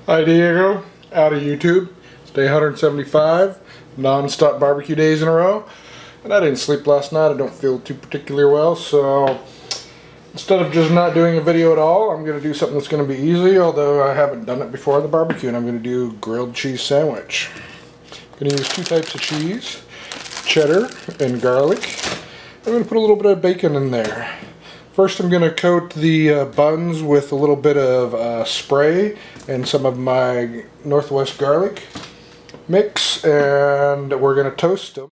Hi Diego, out of YouTube. It's day 175, non-stop barbecue days in a row. And I didn't sleep last night, I don't feel too particularly well, so instead of just not doing a video at all, I'm going to do something that's going to be easy, although I haven't done it before on the barbecue, and I'm going to do grilled cheese sandwich. I'm going to use two types of cheese, cheddar and garlic. I'm going to put a little bit of bacon in there. First I'm going to coat the buns with a little bit of spray and some of my Northwest garlic mix, and we're going to toast them.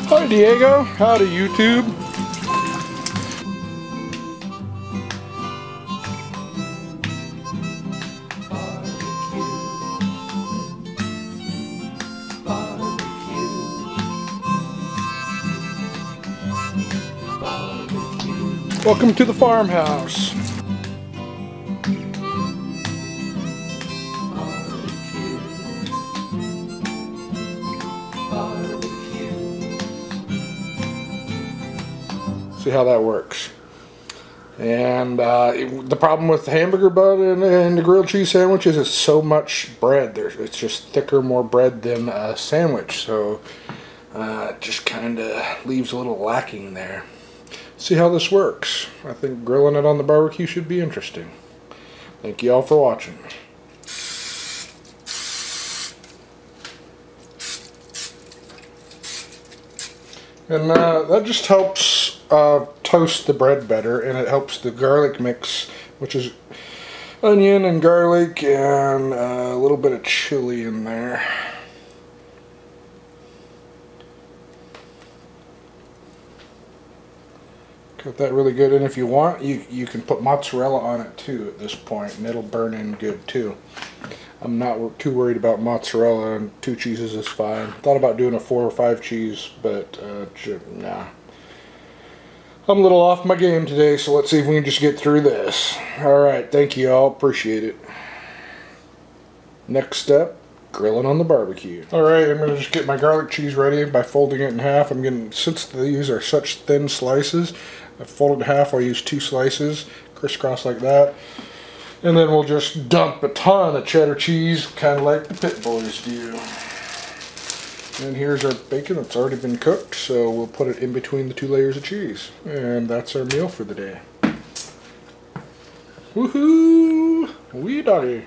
Hi Diego, howdy YouTube. Welcome to the farmhouse. See how that works. And the problem with the hamburger bun and the grilled cheese sandwich is it's so much bread. It's just thicker, more bread than a sandwich. So it just kind of leaves a little lacking there. See how this works. I think grilling it on the barbecue should be interesting. Thank you all for watching. And that just helps toast the bread better, and it helps the garlic mix, which is onion and garlic and a little bit of chili in there. Coat that really good, and if you want, you can put mozzarella on it too at this point, and it'll burn in good too. I'm not too worried about mozzarella, and 2 cheeses is fine. Thought about doing a 4 or 5 cheese, but nah. I'm a little off my game today, so let's see if we can just get through this. Alright, thank you all, appreciate it. Next step, grilling on the barbecue. Alright, I'm going to just get my garlic cheese ready by folding it in half. Since these are such thin slices, I fold it in half. I'll use 2 slices, crisscross like that. And then we'll just dump a ton of cheddar cheese, kind of like the pit boys do. And here's our bacon that's already been cooked, so we'll put it in between the 2 layers of cheese. And that's our meal for the day. Woohoo! Wee doggy!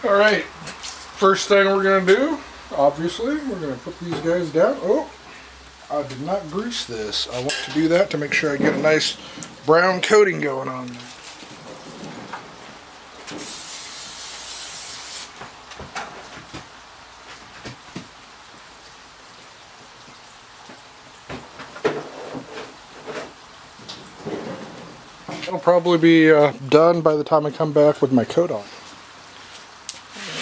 Alright, first thing we're going to do, obviously, we're going to put these guys down. Oh, I did not grease this. I want to do that to make sure I get a nice brown coating going on there. It'll probably be done by the time I come back with my coat on.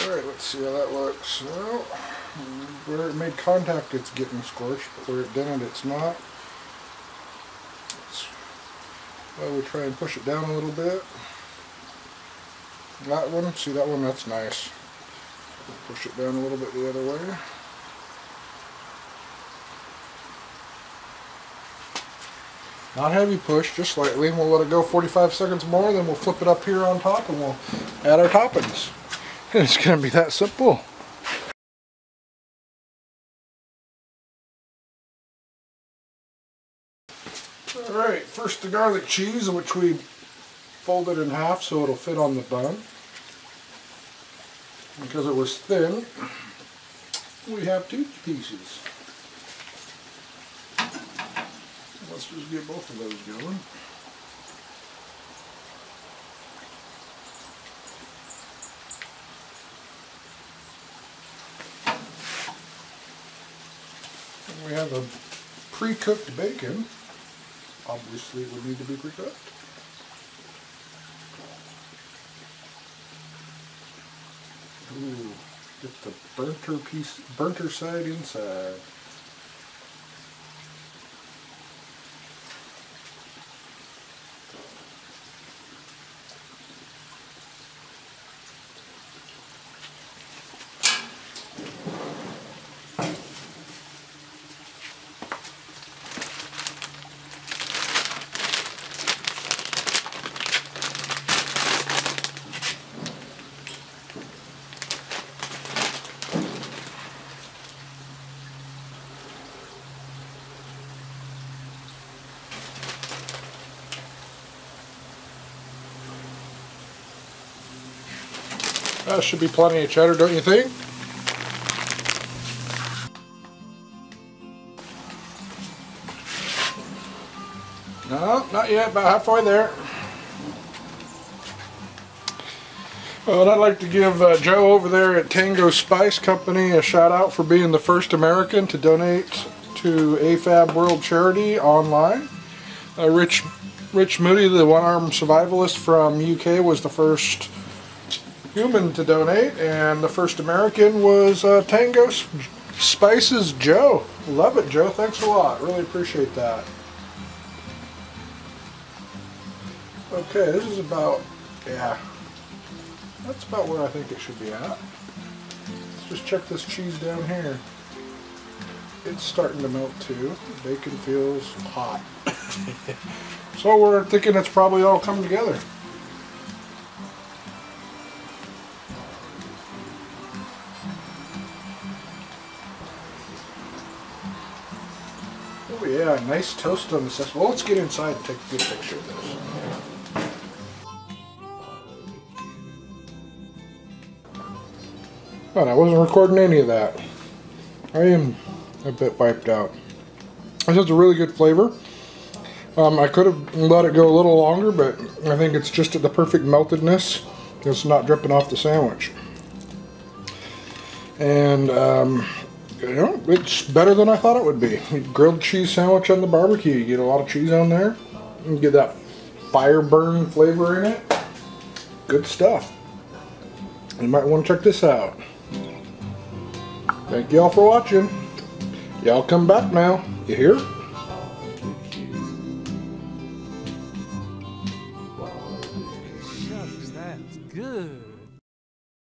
Alright, let's see how that looks. Well, where it made contact it's getting scorched, but where it didn't it's not. Well, we'll try and push it down a little bit. That one, see that one, that's nice. Push it down a little bit the other way. Not heavy push, just slightly. We'll let it go 45 seconds more, then we'll flip it up here on top and we'll add our toppings. And it's going to be that simple. Alright, first the garlic cheese, which we folded in half so it'll fit on the bun. Because it was thin, we have 2 pieces. Let's just get both of those going. And we have a pre-cooked bacon. Obviously it would need to be pre-cooked. Ooh, get the burnt side inside. That should be plenty of cheddar, don't you think? No, not yet, about halfway there. Well, and I'd like to give Joe over there at Tango Spice Company a shout out for being the first American to donate to AFAB World Charity online. Rich Moody, the one-armed survivalist from UK, was the first human to donate, and the first American was Tango Spice's Joe. Love it, Joe. Thanks a lot. Really appreciate that. Okay, this is about, yeah, that's about where I think it should be at. Let's just check this cheese down here. It's starting to melt too. The bacon feels hot. So we're thinking it's probably all come together. Oh yeah, nice toast on this. Well, let's get inside and take a good picture of this. Oh, I wasn't recording any of that. I am a bit wiped out. This has a really good flavor. I could have let it go a little longer, but I think it's just at the perfect meltedness. It's not dripping off the sandwich. And, you know, it's better than I thought it would be. Grilled cheese sandwich on the barbecue. You get a lot of cheese on there. You get that fire burn flavor in it. Good stuff. You might want to check this out. Thank you all for watching. Y'all come back now. You hear?